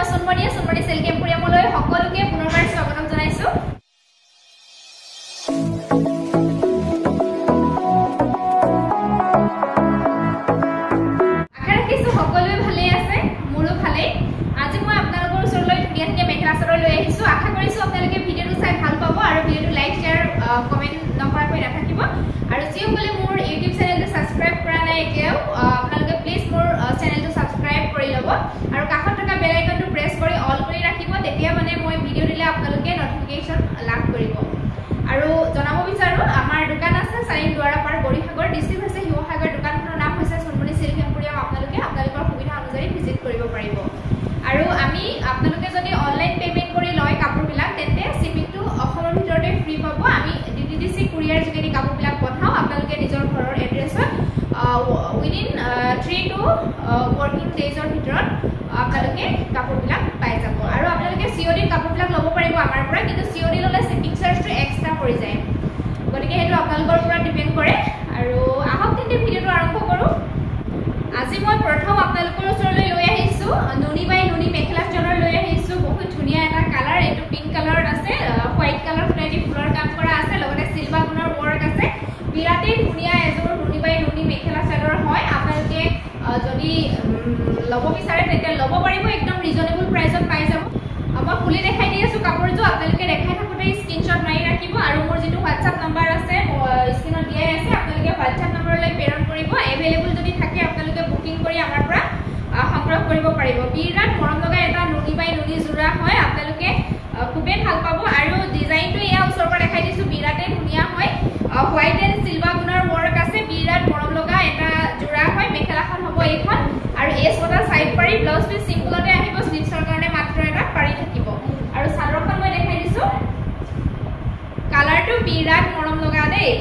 মই সোণমণি সিল্ক এম্পোৰিয়ামলৈ সকলোকে পুনৰবাৰ স্বাগতম জনাইছো। আশা ৰাখিছো সকলোৱে ভালে আছে, মোৰো ভালে। আজি মই আপোনালোকৰ ওচৰলৈ ধুনীয়া মেখেলা চাদৰ লৈ আহিছো। আশা কৰিছো আপোনালোকে ভিডিঅটো চাই ভাল পাব আৰু ভিডিঅটো লাইক শেয়াৰ কমেন্ট নকৰাকৈ নাথাকিব। আৰু যিসকলে মোৰ ইউটিউব চেনেলটো সাবস্ক্ৰাইব কৰা নাই এতিয়াও আপোনালোকে প্লিজ মোৰ চেনেলটো সাবস্ক্ৰাইব কৰি ল'ব আৰু কাষত থকা বেল আইকনটো প্ৰেছ কৰি অল কৰি ৰাখিব, তেতিয়া মানে মই ভিডিঅ দিলে আপোনালোকে নটিফিকেশন লাভ কৰিব। আৰু জনাব বিচাৰো আমাৰ দোকান আছে চাৰিং দুৱাৰাপাৰ গৰিসাগৰ ডিস্ট্ৰিক্ট হৈছে শিৱসাগৰ। দোকানখনৰ নাম হৈছে সোণমণি সিল্ক এম্পোৰিয়াম। আপোনালোকে আপোনালোকৰ সুবিধা অনুযায়ী ভিজিট কৰিব পাৰিব। আৰু আমি আপোনালোকে যদি অনলাইন পেমেন্ট কৰি লয় কাপোৰবিলাক তেন্তে শিপিংটো অসমৰ ভিতৰতে ফ্ৰী পাব। আমি DTDC কুৰিয়াৰ যোগেদি কাপোৰবিলাক পঠাও আপোনালোকে নিজৰ ঘৰৰ এড্ৰেছত উইদিন 3 to working daysৰ ভিতৰত আপোনালোকে কাপোৰবিলাক পাই যাব। আৰু আপোনালোকে COD কাপোৰবিলাক ল'ব পাৰিব আমাৰ পৰা, কিন্তু COD ল'লে শিপিং চাৰ্জটো এক্সট্ৰা পৰি যায়, গতিকে সেইটো আপোনালোকৰ ওপৰত ডিপেন্ড কৰে। আৰু আহক তেন্তে ভিডিঅটো আৰম্ভ কৰোঁ। আজি মই প্ৰথম আপোনালোকৰ ওচৰলৈ লৈ আহিছো নুনি বাই নুনি মেখেলা চাদৰ লৈ আহিছো। বহুত ধুনীয়া এটা কালাৰ, এইটো পিংক কালাৰত আছে, হোৱাইট কালাৰ ফুটাই ফুলৰ কাম কৰা আছে, লগতে চিলভাৰ গুণৰ ৱৰ্ক আছে। বিৰাটেই ধুনীয়া এযোৰ নুনি বাই নুনি মেখেলা চাদৰ হয়। আপোনালোকে যদি ল'ব বিচাৰে তেতিয়া ল'ব পাৰিব, একদম ৰিজনেবল প্ৰাইচত পাই যাব। মই খুলি দেখাই দি আছো কাপোৰযোৰ, আপোনালোকে দেখাই থাকোঁতে স্ক্ৰীনশ্বট মাৰি ৰাখিব। আৰু মোৰ যিটো হোৱাটছআপ নাম্বাৰ আছে স্ক্ৰীনত দিয়াই আছে, আপোনালোকে হোৱাটছআপ নাম্বাৰলৈ প্ৰেৰণ কৰিব। এভেইলেবল যদি থাকে আপোনালোকে বুকিং কৰি আমাৰ পৰা সংগ্ৰহ কৰিব পাৰিব। বিৰাট মৰম লগা এটা নুনি বাই নুনি যোৰা হয়, আপোনালোকে খুবেই ভাল পাব। আৰু ডিজাইনটো এয়া ওচৰৰ পৰা দেখাই দিছো, বিৰাটেই ধুনীয়া হয়। হোৱাইট এণ্ড চিলভাৰ গুণৰ ৱৰ্ক আছে, বিৰাট মৰম লগা এটা যোৰা হয়। মেখেলাখন হ'ব এইখন, আৰু এই ছটা চাইড পাৰি, ব্লাউজ পিচ চিম্পলতে আহিব, স্লিভছৰ কাৰণে মাত্ৰ এটা পাৰি থাকিব। আৰু চাদৰখন মই দেখাই দিছো, কালাৰটো বিৰাট মৰম লগা দেই।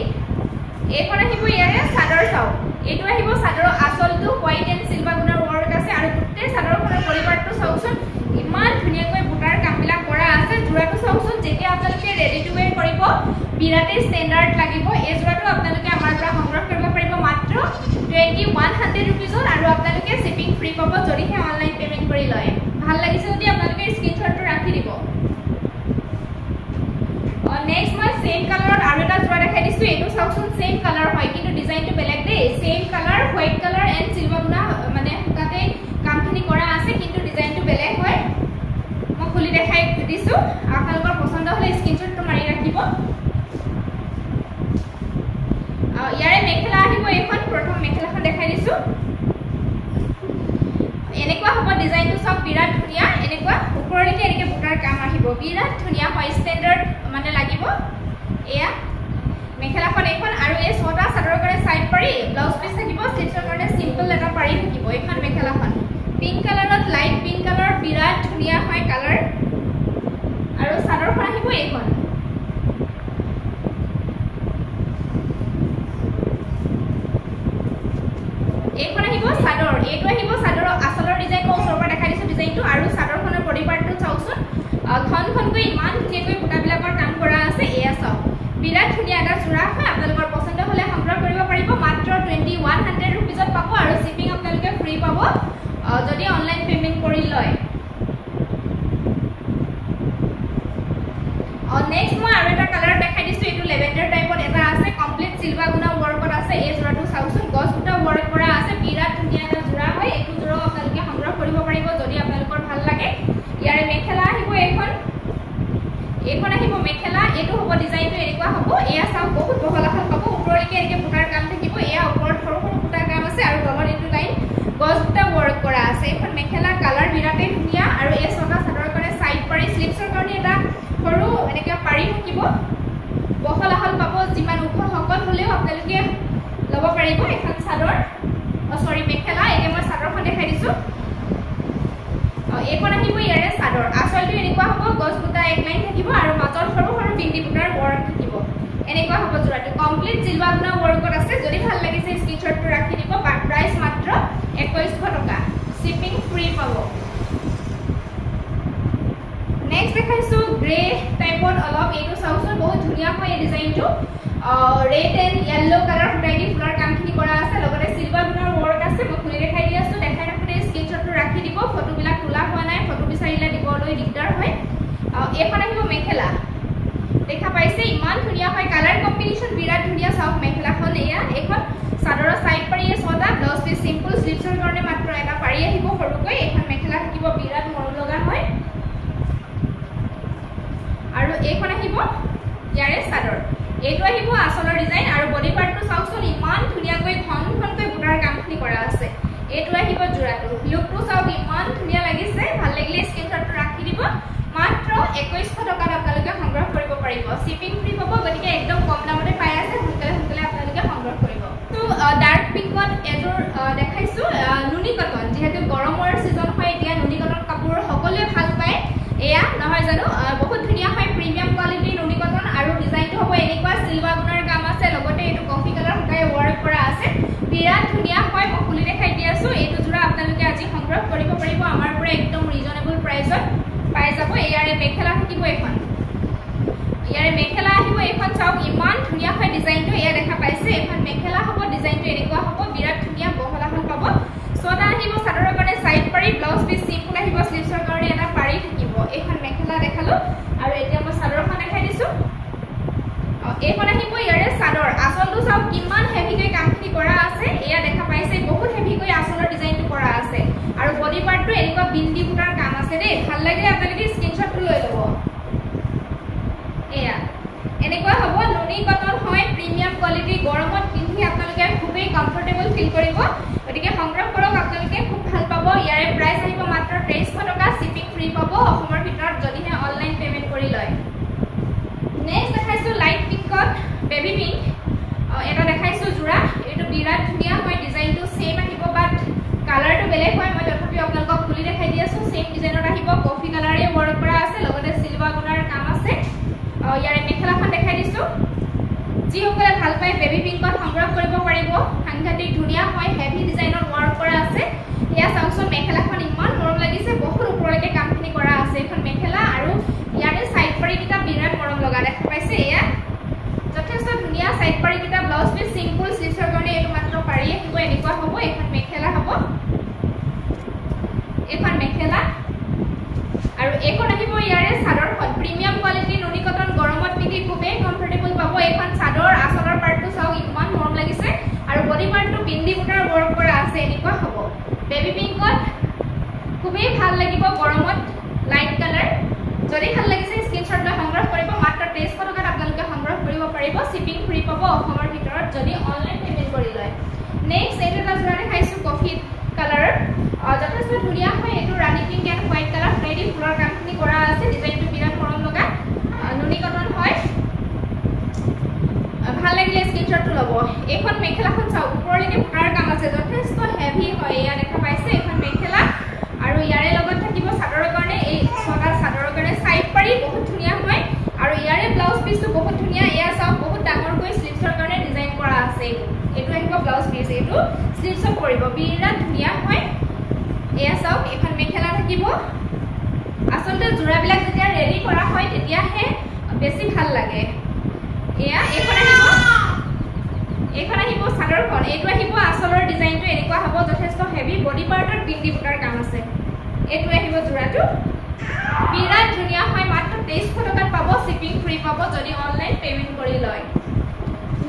এইখন আহিব ইয়াৰে চাদৰ চাওক, এইটো আহিব চাদৰৰ আঁচলটো, হোৱাইট এণ্ড চিলভাৰ গুণৰ ৱৰ্ক আছে। আৰু গোটেই চাদৰখনৰ পৰিপাটটো চাওকচোন, ইমান ধুনীয়াকৈ বুটাৰ কামবিলাক কৰা আছে। যোৰাটো চাওকচোন, যেতিয়া আপোনালোকে ৰেডি টু ৱেৰ কৰিব বিৰাটেই ষ্টেণ্ডাৰ্ড লাগিব। এই যোৰাটো আপোনালোকে আমাৰ পৰা সংগ্ৰহ কৰিব পাৰিব মাত্ৰ 2100 ৰুপিজত, আৰু আপোনালোকে শিপিং ফ্ৰী পাব যদিহে অনলাইন পেমেন্ট কৰি লয়। ভাল লাগিছে যদি আপোনালোকে স্ক্ৰীনশ্বটটো ৰাখি দিব। নেক্সট মই সেম কালাৰত আৰু এটা যোৰা দেখাই দিছো। এইটো চাওকচোন, সেম কালাৰ হয় কিন্তু ডিজাইনটো বেলেগ দেই। Same colour, white colour and silver গুণা মানে তাতে কামখিনি কৰা আছে, কিন্তু ডিজাইনটো বেলেগ হয়। মই খুলি দেখাই দিছো, আপোনালোকৰ পছন্দ হ'লে স্ক্ৰীনশ্বটটো মাৰি ৰাখিব। ইয়াৰে মেখেলা আহিব এইখন, প্ৰথম মেখেলাখন দেখাই দিছো। এনেকুৱা হ'ব ডিজাইনটো চাওক, বিৰাট ধুনীয়া। এনেকুৱা ওপৰলৈকে এনেকৈ বুটাৰ কাম আহিব, বিৰাট ধুনীয়া হয়, ষ্টেণ্ডাৰ্ড মানে লাগিব। এয়া মেখেলাখন এইখন, আৰু এই ছটা চাদৰৰ কাৰণে চাইড পাৰি, ব্লাউজ পিচ থাকিব, স্লিভছৰ কাৰণে চিম্পল এটা পাৰি থাকিব। এইখন মেখেলাখন পিংক কালাৰত, লাইট পিংক কালাৰ, বিৰাট ধুনীয়া হয় কালাৰ। আৰু চাদৰখন আহিব এইখন, এইখন আহিব চাদৰ। এইটো আহিব চাদৰৰ আঁচলৰ ডিজাইন, মই ওচৰৰ পৰা দেখাই দিছো ডিজাইনটো। আৰু চাদৰখনৰ বডি পাৰ্টটো চাওকচোন, ঘনকৈ ইমান ধুনীয়াকৈ বুটাবিলাকৰ কাম কৰা আছে। এয়া চাওক, বিৰাট ধুনীয়া এটা যোৰা হয়। আপোনালোকৰ পছন্দ হ'লে সংগ্ৰহ কৰিব পাৰিব, মাত্ৰ 2100 ৰুপিজত পাব। আৰু শিপিং আপোনালোকে ফ্ৰী পাব যদি অনলাইন পেমেন্ট কৰি লয়। নেক্সট মই আৰু এটা কালাৰ দেখাই দিছো, এইটো লেভেণ্ডাৰ টাইপত এটা আছে, কমপ্লিট চিলভাৰ গুণা ৱৰ্কত আছে। এই যোৰাটো চাওকচোন, গছ বুটা ৱৰ্ক কৰা আছে, বিৰাট ধুনীয়া এটা যোৰা হয়। এইটো যোৰাও আপোনালোকে সংগ্ৰহ কৰিব পাৰিব যদি আপোনালোকৰ ভাল লাগে। ইয়াৰে মেখেলা আহিব এইখন, এইখন আহিব মেখেলা। এইটো হ'ব ডিজাইনটো এনেকুৱা হ'ব। এয়া চাওক, বহুত বহল আহল পাব, ওপৰলৈকে এনেকৈ বুটাৰ কাম থাকিব। এয়া ওপৰত সৰু সৰু বুটাৰ কাম আছে, আৰু তলত এইটো লাইন গছ বুটা ৱৰ্ক কৰা আছে। এইখন মেখেলা, কালাৰ বিৰাটেই ধুনীয়া। আৰু এই ছটা চাদৰৰ কাৰণে চাইড পাৰি, স্লিভছৰ কাৰণে এটা সৰু এনেকৈ পাৰি থাকিব, বহল আহল পাব। যিমান ওখ সকল হ'লেও আপোনালোকে ল'ব পাৰিব। এখন চাদৰ মেখেলা। এতিয়া মই চাদৰখন দেখাই দিছো, এইখন আহিব ইয়াৰে চাদৰ। আঁচলটো এনেকুৱা হ'ব, গছ বুটা এক লাইন থাকিব, আৰু মাজত সৰু সৰু বিন্দি বুটাৰ ৱৰ্ক থাকিব। এনেকুৱা হ'ব যোৰাটো, কমপ্লিট চিলভাৰ গুণা ৱৰ্কত আছে। যদি ভাল লাগিছে স্ক্ৰীনশ্বটটো ৰাখি দিব। প্ৰাইচ মাত্ৰ 2100 টকা, শিপিং ফ্ৰী পাব। নেক্সট দেখাইছো গ্ৰে টাইপত অলপ, এইটো চাওকচোন, বহুত ধুনীয়া হয় এই ডিজাইনটো। ৰেড এণ্ড য়েল্লো কালাৰ ফুটাই দি ফুলৰ কামখিনি কৰা আছে, লগতে চিলভাৰ গুণৰ ৱৰ্ক আছে। মই খুলি দেখাই দি আছো, দেখাই থাকোঁতে স্ক্ৰীনশ্বটটো ৰাখি দিব। ফটোবিলাক তোলা হোৱা নাই, ফটো বিচাৰিলে কম্বিনেশন বিৰাট ধুনীয়া চাওক মেখেলাখন এয়া এখন চাদৰৰ সাইড পাৰি ছটা ব্লাউজ পিস সিম্পল স্লিভছৰ কাৰণে মাত্ৰ এটা পাৰি আহিব সৰুকৈ এখন মেখেলা থাকিব বিৰাট মৰম লগা হয় আৰু এইখন আহিব ইয়াৰে চাদৰ এইটো আহিব আসলৰ ডিজাইন আৰু বডি পাৰ্টটো চাওকচোন ইমান ধুনীয়াকৈ ঘনকৈ বুটাৰ কামখিনি কৰা আছে এইটো আহিব জোৰাটো লুকটো চাওক ইমান ধুনীয়া লাগিছে ভাল লাগিলে স্ক্ৰিনশ্বটটো ৰাখি দিব মাত্ৰ 2100 টকাত আপোনালোকে সংগ্ৰহ কৰিব পাৰিব শিপিং ফ্ৰী পাব গতিকে একদম কম দামতে পাই আছে সোনকালে আপোনালোকে সংগ্ৰহ কৰিব তো ডাৰ্ক পিংকত এযোৰ দেখাইছো নুনি কটন যেহেতু গৰমৰ সিজন হয় এতিয়া নুনি কটন কাপোৰ সকলোৱে ভাল পায় এয়া নহয় জানো বহুত ধুনীয়া হয় প্ৰিমিয়াম কোৱালিটি নুনি কটন আৰু ডিজাইনটো হ'ব এনেকুৱা সিলভাৰ গুণৰ কাম আছে লগতে এইটো কফি কালাৰ শুকাই ৱৰ্ক কৰা আছে বিৰাট ধুনীয়া হয় মই খুলি দেখাই দি আছো এইটো জোৰা আপোনালোকে আজি সংগ্ৰহ কৰিব পাৰিব আমাৰ পৰা একদম ৰিজনেবল প্ৰাইসত পাই যাব ইয়াৰে মেখেলা থাকিব এখন ইয়াৰে মেখেলা আহিব এখন চাওক ইমান ধুনীয়া হয় ডিজাইনটো এয়া দেখা পাইছে এখন মেখেলা হ'ব ডিজাইনটো এনেকুৱা হ'ব বিৰাট ধুনীয়া বহলাখন পাব ছটা আহিব চাদৰৰ কাৰণে সাইড পাৰি ব্লাউজ পিস সিম্পল আহিব স্লিভছৰ কাৰণে এটা পাৰি থাকিব এখন মেখেলা দেখালো আৰু এতিয়া মই চাদৰখন দেখাই দিছো এইখন আহিব ইয়াৰে চাদৰ আসলটো চাওক কিমান হেভিকৈ কামখিনি কৰা আছে এয়া দেখা পাইছে বহুত হেভিকৈ আসলৰ ডিজাইনটো কৰা আছে আৰু বডি পাৰ্টটো এনেকুৱা বিন্দি বুটাৰ কাম আছে দেই ভাল লাগিলে আপোনালোকে স্ক্ৰিনশ্বটটো লৈ ল'ব এয়া এনেকুৱা হ'ব নুনি কটন হয় প্ৰিমিয়াম কোৱালিটি গৰমত পিন্ধি আপোনালোকে খুবেই কমফৰ্টেবল ফিল কৰিব গতিকে সংগ্ৰহ কৰক আপোনালোকে খুব ভাল পাব ইয়াৰে প্ৰাইস আহিব মাত্ৰ 2300 টকা শিপিং ফ্ৰী পাব অসমৰ ভিতৰত যদিহে অনলাইন পেমেন্ট কৰি লয় নেক্সট দেখাইছো লাইট পিংকত বেবি পিংক এটা দেখাইছো জোৰা এইটো বিৰাট ধুনীয়া হয় ডিজাইনটো সেম আহিব বাট কালাৰটো বেলেগ হয় মই তথাপি আপোনালোকক খুলি দেখাই দি আছো সেম ডিজাইনত আহিব কফি কালাৰে ৱৰ্ক কৰা আছে লগতে সিলভাৰ গুণৰ কাম আছে ইয়াৰে মেখেলাখন দেখাই দিছো যিসকলে ভাল পায় বেবি পিংকত সংগ্ৰহ কৰিব পাৰিব সাংঘাতিক ধুনীয়া হয় হেভি ডিজাইনত ৱৰ্ক কৰা আছে এয়া চাওকচোন মেখেলাখন ইমান মৰম লাগিছে বহুত ওপৰলৈকে কামখিনি কৰা আছে এখন মেখেলা আৰু ইয়াৰে সাইড পাৰিকেইটা বিৰাট মৰম লগা দেখা পাইছে এয়া যথেষ্ট ধুনীয়া সাইড পাৰিকেইটা ব্লাউজ পিস সিম্পল স্লিভছৰ কাৰণে এইটো মাত্ৰ পাৰি আহিব এনেকুৱা হ'ব এখন মেখেলা হ'ব এখন মেখেলা আৰু এইখন আহিব ইয়াৰে চাদৰখন প্ৰিমিয়াম কোৱালিটি নুনি কটন গৰমত পিন্ধি খুবেই কমফৰ্টেবল পাব এইখন চাদৰ আসলৰ পাৰ্টটো চাওক ইমান মৰম লাগিছে আৰু বডি পাৰ্টটো বিন্দি বুটাৰ ৱৰ্ক কৰা আছে এনেকুৱা হ'ব বেবি পিংকত খুবেই ভাল লাগিব গৰমত লাইট কালাৰ যদি ভাল লাগিছে স্ক্ৰিনশ্বট লৈ সংগ্ৰহ কৰিব মাত্ৰ 2300 টকাত আপোনালোকে সংগ্ৰহ কৰিব পাৰিব শিপিং ফ্ৰী পাব অসমৰ ভিতৰত যদি অনলাইন পেমেন্ট কৰি লয় নেক্সট এইটো এটা জোৰা দেখাইছো কফি কালাৰ যথেষ্ট ধুনীয়া হয় এইটো ৰাণী পিংক এণ্ড হোৱাইট কালাৰ ফ্লেডি ফুলৰ কামখিনি কৰা আছে ডিজাইনটো বিৰাট মৰম লগা নুনি কটন হয় ভাল লাগিলে স্ক্ৰিনশ্বটটো ল'ব এইখন মেখেলাখন চাওক ওপৰলৈকে বুটাৰ কাম আছে যথেষ্ট হেভি হয় এয়া দেখা পাইছে এইখন মেখেলা আৰু ইয়াৰে লগত থাকিব চাদৰৰ কাৰণে এই ছটা চাদৰৰ কাৰণে সাইড পাৰি বহুত ধুনীয়া হয় আৰু ইয়াৰে ব্লাউজ পিসটো বহুত ধুনীয়া এয়া চাওক বহুত ডাঙৰকৈ স্লিভছৰ কাৰণে ডিজাইন কৰা আছে এইটো আহিব ব্লাউজ পিস এইটো স্লিভছত পৰিব বিৰাট ধুনীয়া হয় এয়া চাওক এখন মেখেলা থাকিব আসলতে জোৰাবিলাক যেতিয়া ৰেডি কৰা হয় তেতিয়াহে বেছি ভাল লাগে এয়া এইখন আহিব চাদৰখন এইটো আহিব আসলৰ ডিজাইনটো এনেকুৱা হ'ব যথেষ্ট হেভি বডি পাৰ্টত বিন্দি বুটাৰ কাম আছে এইটো আহিব জোৰাটো বিৰাট ধুনীয়া হয় মাত্ৰ 2300 টকাত পাব শিপিং ফ্ৰী পাব যদি অনলাইন পেমেন্ট কৰি লয়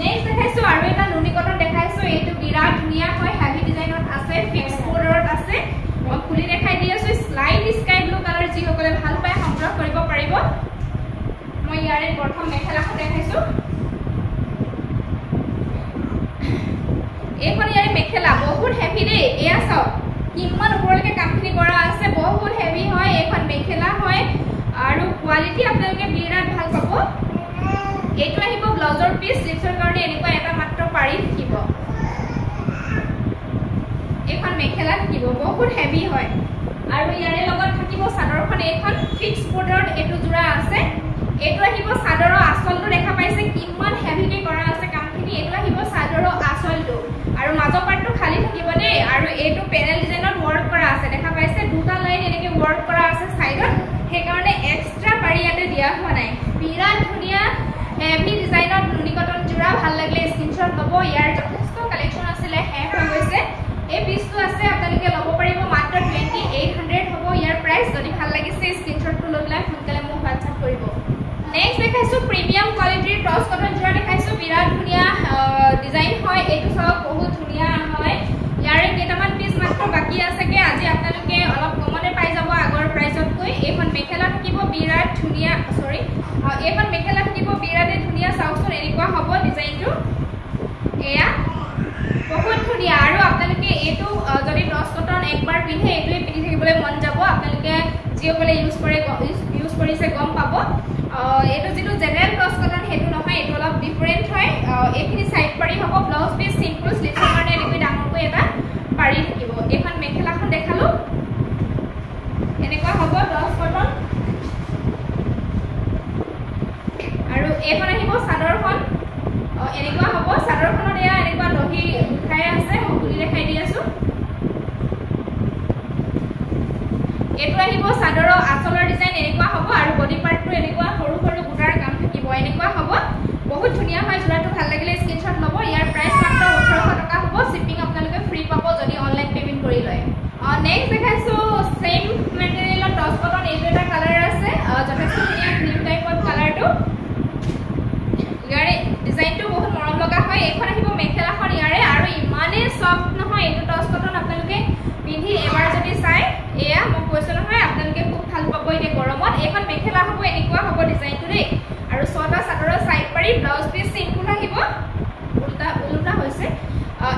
নেক্সট দেখাইছো আৰু এটা নুনি কটন দেখাইছো এইটো বিৰাট ধুনীয়া হয় হেভি ডিজাইনত আছে ফিক্স বৰ্ডাৰত আছে মই খুলি দেখাই দি আছো স্লাইট স্কাই ব্লু কালাৰ যিসকলে ভাল পায় সংগ্ৰহ কৰিব পাৰিব মই ইয়াৰে প্ৰথম মেখেলাখন দেখাইছো এইখন ইয়াৰে মেখেলা বহুত হেভি দেই এয়া চাওক কিমান ওপৰলৈকে কামখিনি কৰা আছে বহুত হেভি হয় এইখন মেখেলা হয় আৰু কোৱালিটি আপোনালোকে বিৰাট ভাল পাব এইটো আহিব ব্লাউজৰ পিস স্লিভছৰ কাৰণে এনেকুৱা এটা মাত্ৰ পাৰি থাকিব এইখন মেখেলা থাকিব বহুত হেভি হয় আৰু ইয়াৰে লগত থাকিব চাদৰখন এইখন ফিক্স বৰ্ডাৰত এইটো জোৰা আছে এইটো আহিব চাদৰৰ আসলটো দেখা পাইছে কিমান হেভিকে কৰা আছে কামখিনি এইটো আহিব চাদৰৰ আসলটো আৰু মাজৰ পাৰ্টটো খালি থাকিব দেই আৰু এইটো পেনেল ডিজাইনত ৱৰ্ক কৰা আছে দেখা পাইছে দুটা লাইন এনেকে ৱৰ্ক কৰা আছে সাইডত সেইকাৰণে এক্সট্ৰা পাৰি ইয়াতে দিয়া হোৱা নাই বিৰাট ধুনীয়া হেভি ডিজাইনত নুনি কটন জোৰা ভাল লাগিলে স্ক্ৰিনশ্বট ল'ব ইয়াৰ যথেষ্ট কালেকশ্যন আছিলে শেষ হৈ গৈছে এই পিসটো আছে আপোনালোকে ল'ব পাৰিব মাত্ৰ 2800 হ'ব ইয়াৰ প্ৰাইস যদি ভাল লাগিছে স্ক্ৰিনশ্বটটো লৈ পেলাই সোনকালে মোক হোৱাটছআপ কৰিব নেক্সট দেখাইছো প্ৰিমিয়াম কোৱালিটিৰ ক্ৰছ কটন জোৰা দেখাইছো বিৰাট এইখন মেখেলা থাকিব বিৰাটে ধুনীয়া চাওকচোন এনেকুৱা হ'ব ডিজাইনটো এয়া বহুত ধুনীয়া আৰু আপোনালোকে এইটো যদি টচ কটন একবাৰ পিন্ধে এইটোৱে পিন্ধি থাকিবলৈ মন যাব আপোনালোকে যিসকলে ইউজ কৰিছে গম পাব এইটো যিটো জেনেৰেল টচ কটন সেইটো নহয় এইটো অলপ ডিফাৰেণ্ট হয় এইখিনি সাইড পাৰি হ'ব ব্লাউজ পিস সিম্পল স্লিভৰ কাৰণে এনেকৈ ডাঙৰকৈ এটা পাৰি থাকিব এইখন মেখেলাখন দেখালো এনেকুৱা হ'ব টচ কটন আৰু এইখন আহিব চাদৰখন এনেকুৱা হ'ব চাদৰখনত এয়া এনেকুৱা দহি উঠাই আছে মই খুলি দেখাই দি আছো এইটো আহিব চাদৰৰ আঁচলৰ ডিজাইন এনেকুৱা হ'ব আৰু বডি পাৰ্টটো এনেকুৱা সৰু সৰু বুটাৰ কাম থাকিব এনেকুৱা হ'ব বহুত ধুনীয়া হয় জোৰাটো ভাল লাগিলে স্ক্ৰিনশ্বট ল'ব ইয়াৰ প্ৰাইস মাত্ৰ 1800 টকা হ'ব শিপিং আপোনালোকে ফ্ৰী পাব যদি অনলাইন পেমেন্ট কৰি লয় নেক্সট দেখাইছো সেম মেটেৰিয়েলৰ টচ কটন এইটো এটা কালাৰ আছে যথেষ্ট ধুনীয়া ক্ৰীম টাইপৰ কালাৰটো ইয়াৰে ডিজাইনটো বহুত মৰম লগা হয় এইখন আহিব মেখেলাখন ইয়াৰে আৰু ইমানে সফট নহয় এইটো টচ কটন আপোনালোকে পিন্ধি এবাৰ যদি চাই এয়া মই কৈছো নহয় আপোনালোকে খুব ভাল পাব এই গৰমত এইখন মেখেলা হ'ব এনেকুৱা হ'ব ডিজাইনটো দেই আৰু ছটা চাদৰৰ সাইড পাৰি ব্লাউজ পিস সিম্পল আহিব উল্টা হৈছে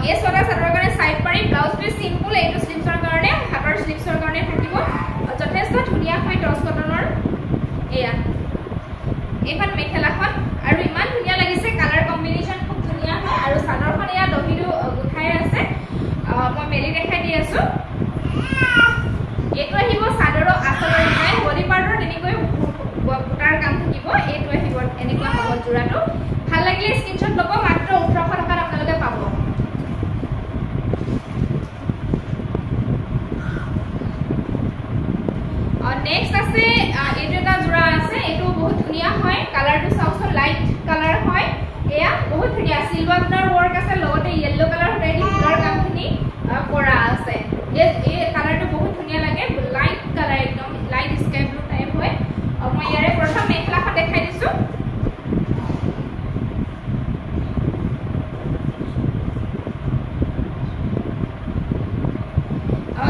এই ছটা চাদৰৰ কাৰণে সাইড পাৰি ব্লাউজ পিস সিম্পল এইটো স্লিভছৰ কাৰণে হাতৰ স্লিভছৰ কাৰণে থাকিব যথেষ্ট ধুনীয়া হয় টচ কটনৰ এয়া এইখন মেখেলাখন আৰু ইমান ধুনীয়া লাগিছে কালাৰ কম্বিনেশন খুব ধুনীয়া হয় আৰু চাদৰখন এয়া দহিটো গুঠাই আছে মই মেলি দেখাই দি আছো এইটো আহিব চাদৰৰ আঁচলৰ ডিজাইন বডি পাৰ্টৰ তেনেকৈ বুটাৰ কাম থাকিব এইটো আহিব এনেকুৱা হ'ব জোৰাটো ভাল লাগিলে স্ক্ৰিনশ্বট ল'ব মাত্ৰ 1800 টকাত আপোনালোকে পাব নেক্সট আছে এইটো এটা জোৰা আছে এইটো বহুত ধুনীয়া হয় কালাৰটো চাওকচোন লাইট কালাৰ হয় এয়া বহুত ধুনীয়া সিলভাৰ কালাৰ ওয়াৰ্ক আছে লগতে ইয়েলো কালাৰ ৰেডি কালাৰ কামখিনি কৰা আছে এই কালাৰটো বহুত ধুনীয়া লাগে লাইট কালাৰ একদম লাইট স্কাই ব্লু টাইপ হয় মই ইয়াৰে প্ৰথম মেখেলাখন দেখাই দিছো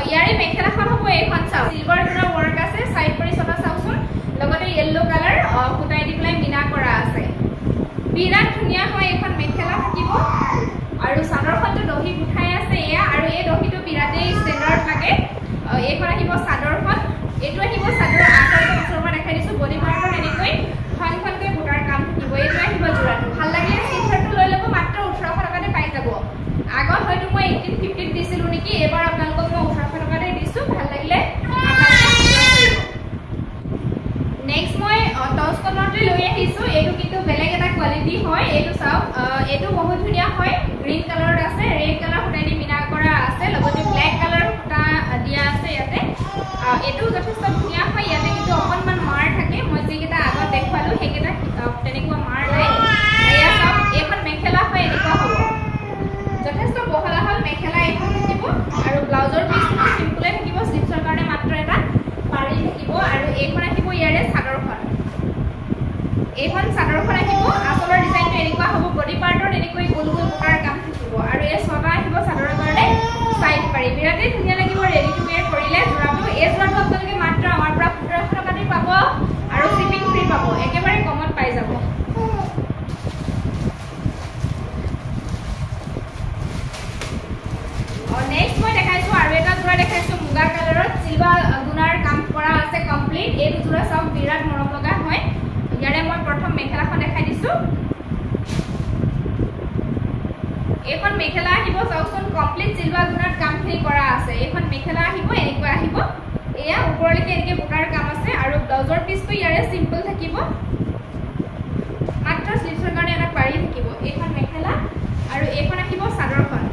ইয়াৰে মেখেলাখন হ'ব এইখন চাও সিলভাৰ কালাৰ ওয়াৰ্ক আছে সাইড পৰি ছটা চাওচোন লগতে ইয়েলো কালাৰ ফুটাই দি পেলাই মিনা কৰা আছে বিৰাট ধুনীয়া হয় এইখন মেখেলা থাকিব আৰু চাদৰখনটো দহি উঠাই আছে এয়া আৰু এই দহিটো বিৰাটেই ষ্টেণ্ডাৰ্ড লাগে এইখন আহিব চাদৰখন এইটো আহিব চাদৰৰ আঁচলটো ওচৰৰ দেখাই দিছো বডি পাৰ্টৰ এনেকৈ খনখনকৈ বুটাৰ কাম থাকিব এইটো আহিব জোৰাটো ভাল লাগিলে স্ক্ৰিনশ্বটটো লৈ ল'ব মাত্ৰ 1800 টকাতে পাই যাব আগত হয়তো মই 1850 দিছিলো নেকি এবাৰ আপোনালোকক মই 1800 টকাতে দিছো ভাল লাগিলে নেক্সট মই টচ কটনতে লৈ আহিছো এইটো কিন্তু বেলেগ এটা কোৱালিটি হয় এইটো চাওক এইটো বহুত ধুনীয়া হয় গ্ৰীন কালাৰত আছে ৰেড কালাৰ ফুটাই দি মিনা কৰা আছে লগতে ব্ল্যাক কালাৰ ফুটা দিয়া আছে ইয়াতে এইটো যথেষ্ট ধুনীয়া হয় ইয়াতে কিন্তু অকণমান মাৰ থাকে মই যিকেইটা আগত দেখুৱালো সেইকেইটা তেনেকুৱা মাৰ নাই এয়া চাওক এইখন মেখেলা হয় এনেকুৱা হ'ব যথেষ্ট বহলা হ'ল মেখেলা এইখন থাকিব আৰু ব্লাউজৰ পিছটো সিম্পলে থাকিব স্লিভছৰ কাৰণে মাত্ৰ এটা পাৰি থাকিব আৰু এইখন আহিব ইয়াৰে চাদৰখন এইখন চাদৰখন আহিব আঁচলৰ ডিজাইনটো এনেকুৱা হ'ব বডি পাৰ্টৰ এনেকৈ গোল গোল বুটাৰ কাম থাকিব আৰু এই ছটা আহিব চাদৰৰ কাৰণে সাইড পাৰি বিৰাটেই ধুনীয়া লাগিব ৰেডি টু ওৱেৰ কৰিলে জোৰাটো এই জোৰাটো আপোনালোকে মাত্ৰ আমাৰ পৰা 1700 টকাতে পাব আৰু শিপিং ফ্ৰী পাব একেবাৰে কমত পাই যাব নেক্সট মই দেখাইছো আৰু এটা জোৰা দেখাইছো মুগা কালাৰত সিলভাৰ গুণাৰ কাম কৰা আছে কমপ্লিট এই জোৰা চাওক বিৰাট মৰম লগা হয় ইয়াৰে মই প্ৰথম মেখেলাখন দেখাই দিছো এইখন মেখেলা আহিব চাওকচোন কমপ্লিট সিলভাৰ গুণাৰ কামখিনি কৰা আছে এইখন মেখেলা আহিব এনেকুৱা আহিব এয়া ওপৰলৈকে এনেকৈ বুটাৰ কাম আছে আৰু ব্লাউজৰ পিছটো ইয়াৰে সিম্পল থাকিব মাত্ৰ স্লিভছৰ কাৰণে এটা পাৰি থাকিব এইখন মেখেলা আৰু এইখন আহিব চাদৰখন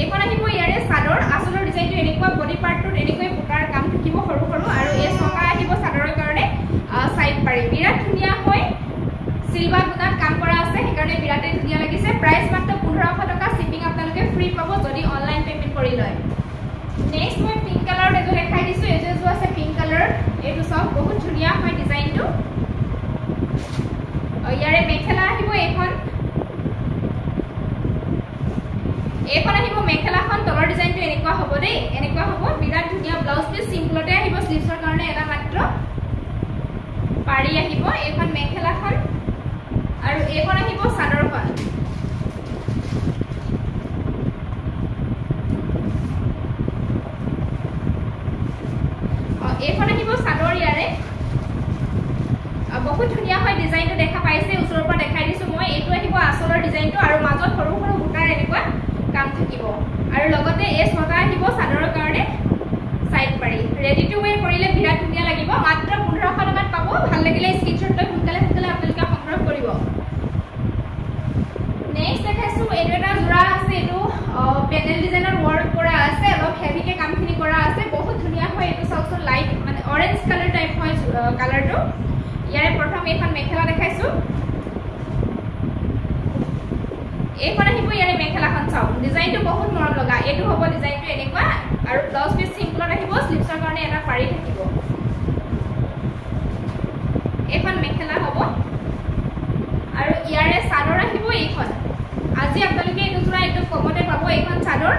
এইখন আহিব ইয়াৰে চাদৰ আঁচলৰ ডিজাইনটো এনেকুৱা বডি পাৰ্টটোত এনেকৈ বুটাৰ কাম থাকিব সৰু সৰু আৰু এই ছটা আহিব চাদৰৰ কাৰণে সাইড পাৰি বিৰাট ধুনীয়া হয় সিলভাৰ গুণাত কাম কৰা আছে সেইকাৰণে বিৰাটেই ধুনীয়া লাগিছে প্ৰাইস মাত্ৰ 1500 টকা শিপিং আপোনালোকে ফ্ৰী পাব যদি অনলাইন পেমেন্ট কৰি লয় নেক্সট মই পিংক কালাৰত এটো দেখাই দিছো এটো আছে পিংক কালাৰ এইটো সব বহুত ধুনীয়া হয় ডিজাইনটো ইয়াৰে মেখেলা আহিব এইখন আহিব মেখেলাখন তলৰ ডিজাইনটো এনেকুৱা হ'ব দেই এনেকুৱা হ'ব বিৰাট ধুনীয়া ব্লাউজ পিস সিম্পলতে আহিব স্লিভছৰ কাৰণে এটা মাত্ৰ পাৰি আহিব এইখন মেখেলাখন আৰু এইখন আহিব চাদৰখন এইখন আহিব চাদৰ ইয়াৰে বহুত ধুনীয়া হয় ডিজাইনটো দেখা পাইছে ওচৰৰ পৰা দেখাই দিছো মই এইটো আহিব আচলৰ ডিজাইনটো আৰু মাজত সৰু সৰু বুটাৰ এনেকুৱা কাম থাকিব আৰু লগতে এই ছটা আহিব চাদৰৰ কাৰণে সাইড পাৰি ৰেডি টু ওয়্যাৰ কৰিলে বিৰাট ধুনীয়া লাগিব মাত্ৰ 1500 টকাত পাব ভাল লাগিলে স্ক্ৰিনশ্বট লৈ সোনকালে আপোনালোকে সংগ্ৰহ কৰিব নেক্সট দেখাইছো এইটো এটা জোৰা আছে এইটো পেনেল ডিজাইনৰ ওয়াৰ্ক কৰা আছে অলপ হেভিকে কামখিনি কৰা আছে বহুত ধুনীয়া হয় এইটো চাউচন লাইট মানে অৰেঞ্জ কালাৰ টাইপ হয় কালাৰটো ইয়াৰে প্ৰথম এখন মেখেলা দেখাইছো এইখন আহিব ইয়াৰে মেখেলাখন চাও ডিজাইনটো বহুত মৰম লগা এইটো হ'ব ডিজাইনটো এনেকুৱা আৰু ব্লাউজ পিস সিম্পলত আহিব স্লিভছৰ কাৰণে এটা পাৰি থাকিব এখন মেখেলা হ'ব আৰু ইয়াৰে চাদৰ আহিব এইখন আজি আপোনালোকে এইটো জোৰা একদম কমতে পাব এইখন চাদৰ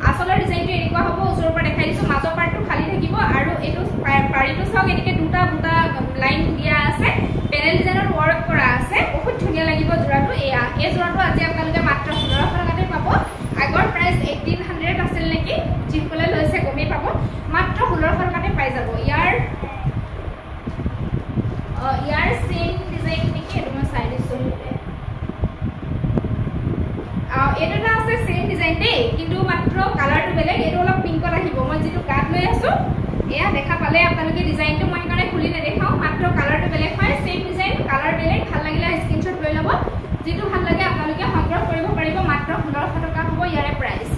আসলৰ ডিজাইনটো এনেকুৱা হ'ব ওচৰৰ পৰা দেখাই দিছো মাজৰ পাৰ্টটো খালি থাকিব আৰু এইটো পাৰিটো চাওক এনেকৈ দুটা দুটা লাইন দিয়া আছে পেনেল ডিজাইনৰ ওয়াৰ্ক কৰা আছে বহুত ধুনীয়া লাগিব জোৰাটো এয়া এই জোৰাটো আজি আপোনালোকে মাত্ৰ 1500 টকাতে পাব আগৰ প্ৰাইস 1800 আছিল নেকি যিসকলে লৈছে কমে পাব মাত্ৰ 1500 টকাতে পাই যাব ইয়াৰ সেম ডিজাইন নেকি এটো মই চাই দিছো এটা আছে সেম ডিজাইন দেই কিন্তু মাত্ৰ কালাৰটো বেলেগ এটো অলপ পিংকত আহিব মই যেটো কাট লৈ আছো এয়া দেখা পালে আপোনালোকে ডিজাইনটো মই কাৰণে খুলি নেদেখাও মাত্ৰ কালাৰটো বেলেগ হয় সেম ডিজাইন কালাৰ বেলেগ ভাল লাগিলে স্ক্ৰিনশ্বট লৈ ল'ব যেটো ভাল লাগে আপোনালোকে সংগ্ৰহ কৰিব পাৰিব মাত্ৰ 1500 টকা হ'ব ইয়াৰে প্ৰাইস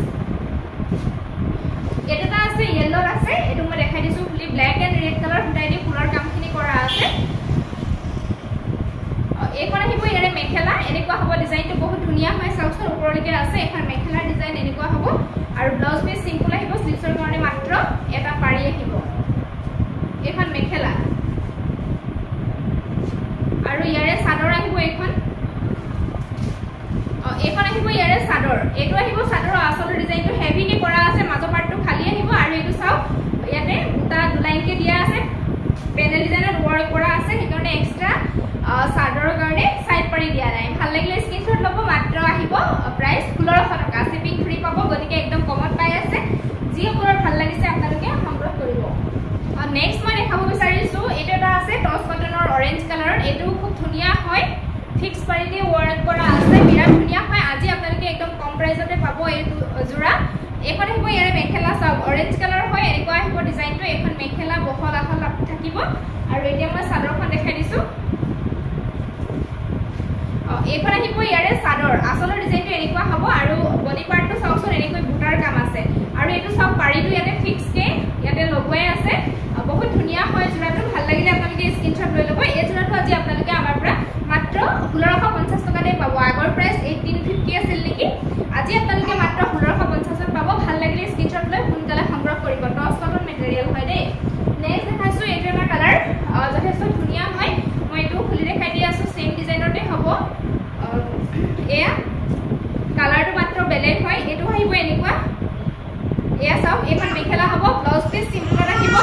এটা আছে ইয়েলোৰ আছে এটো মই দেখাই দিছো ফুলি ব্ল্যাক এন্ড ৰেড কালাৰ ফুটাই দি ফুলৰ কামখিনি কৰা আছে এইখন আহিব ইয়াৰে মেখেলা এনেকুৱা হ'ব ডিজাইনটো বহুত ধুনীয়া হয় চাউচৰ ওপৰলৈকে আছে এখন মেখেলাৰ ডিজাইন এনেকুৱা হ'ব আৰু ব্লাউজ পিস সিম্পল আহিব স্লিভছৰ কাৰণে মাত্ৰ এটা পাৰি আহিব এখন মেখেলা আৰু ইয়াৰে চাদৰ আহিব এইখন আহিব ইয়াৰে চাদৰ এটো আহিব চাদৰ আসলৰ ডিজাইনটো হেভিকে কৰা আছে মাজৰ পাৰ্টটো খালি আহিব আৰু এটো চাও ইয়াতে দুটা লাইনকে দিয়া আছে পেনেল ডিজাইনৰ ওয়াৰ্ক কৰা আছে সেইকাৰণে এক্সট্ৰা চাদৰৰ কাৰণে সাইড পাৰি দিয়া নাই ভাল লাগিলে স্ক্ৰিনশ্বট ল'ব মাত্ৰ আহিব প্ৰাইস 1600 টকা শিপিং ফ্ৰী পাব গতিকে একদম কমত পাই আছে যি ওপৰত ভাল লাগিছে আপোনালোকে সংগ্ৰহ কৰিব নেক্সট মই দেখাব বিচাৰিছো এটা এটা আছে টস কটনৰ অৰেঞ্জ কালাৰৰ এটো খুব ধুনীয়া হয় ফিক্স পাৰি দি ওয়াৰ্ক কৰা আছে বিৰাট ধুনীয়া হয় আজি আপোনালোকে একদম কম প্ৰাইসতে পাব এই জোৰা এখন আহিব ইয়াৰে মেখেলা চাওক অৰেঞ্জ কালাৰ হয় এনেকুৱা আহিব ডিজাইনটো এখন মেখেলা বহল আহল থাকিব আৰু এতিয়া মই চাদৰখন দেখাই দিছো এইখন আহিব ইয়াৰে চাদৰ আসলৰ ডিজাইনটো এনেকুৱা হ'ব আৰু বডি পাৰ্টটো চাওকচোন এনেকৈ বুটাৰ কাম আছে আৰু এইটো চাওক পাৰিটো ইয়াতে ফিক্স কে ইয়াতে লগোৱাই আছে বহুত ধুনীয়া হয় জোৰাটো ভাল লাগিলে আপোনালোকে স্ক্ৰিনশ্বট লৈ ল'ব এই জোৰাটো আজি আপোনালোকে আমাৰ পৰা মাত্ৰ 1650 টকাতে পাব আগৰ প্ৰাইস 1850 আছিল নেকি আজি আপোনালোকে মাত্ৰ 1650 পাব ভাল লাগিলে স্ক্ৰিনশ্বট লৈ সোনকালে সংগ্ৰহ কৰিব টস কটন মেটেৰিয়েল হয় দেই নেক্সট দেখাইছো এইটো এটা কালাৰ যথেষ্ট ধুনীয়া হয় মই এইটো খুলি দেখাই দি আছো সেম ডিজাইনতে হ'ব এয়া কালাৰটো মাত্ৰ বেলেগ হয় এটো আহিব এনেকুৱা এয়া চাওক এখন মেখেলা হ'ব ব্লাউজ পিস সিম্পল আহিব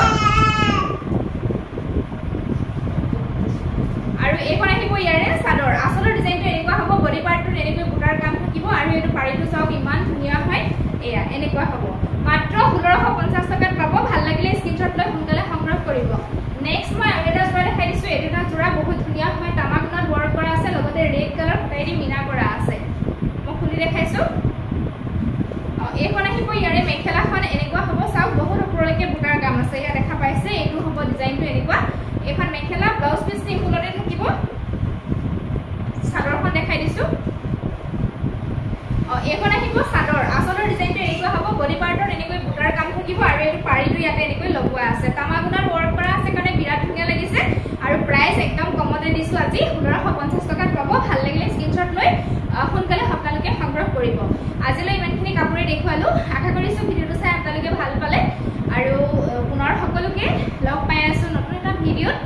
আৰু এইখন আহিব ইয়াৰে চাদৰ আসলৰ ডিজাইনটো এনেকুৱা হ'ব বডি পাৰ্টটো এনেকৈ বুটাৰ কাম থাকিব আৰু এইটো পাৰিটো চাওক ইমান ধুনীয়া হয় এয়া এনেকুৱা হ'ব মাত্ৰ 1650 টকাত পাব ভাল লাগিলে স্ক্ৰিনশ্বট লৈ সোনকালে সংগ্ৰহ কৰিব নেক্সট মই আৰু এটা জোৰা দেখাই দিছো এটা জোৰা বহুত ধুনীয়া হয় তামাকনত ওয়াৰ্ক কৰা আছে লগতে ৰেড কালাৰ ফুটাই দি মিনা কৰা আছে মই খুলি দেখাইছো এইখন আহিব ইয়াৰে মেখেলাখন এনেকুৱা হ'ব চাওক বহুত ওপৰলৈকে বুটাৰ কাম আছে ইয়া দেখা পাইছে এইটো হ'ব ডিজাইনটো এনেকুৱা এখন মেখেলা ব্লাউজ পিস সিম্পলতে থাকিব চাদৰখন দেখাই দিছো এইখন আহিব চাদৰ আসলৰ ডিজাইনটো এনেকুৱা হ'ব বডি পাৰ্টৰ এনেকৈ বুটাৰ কাম থাকিব আৰু এইটো পাৰিটো ইয়াতে এনেকৈ লগোৱা আছে তামাগুণৰ ওয়াৰ্ক কৰা আছে কাৰণে বিৰাট ধুনীয়া লাগিছে আৰু প্ৰাইস একদম কমতে দিছো আজি 1650 টকাত পাব ভাল লাগিলে স্ক্ৰিনশ্বট লৈ সোনকালে আপোনালোকে সংগ্ৰহ কৰিব আজিলৈ ইমানখিনি কাপোৰে দেখুৱালো আশা কৰিছো ভিডিওটো চাই আপোনালোকে ভাল পালে আৰু পুনৰ সকলোকে লগ পাই আছো নতুন এটা ভিডিঅ'ত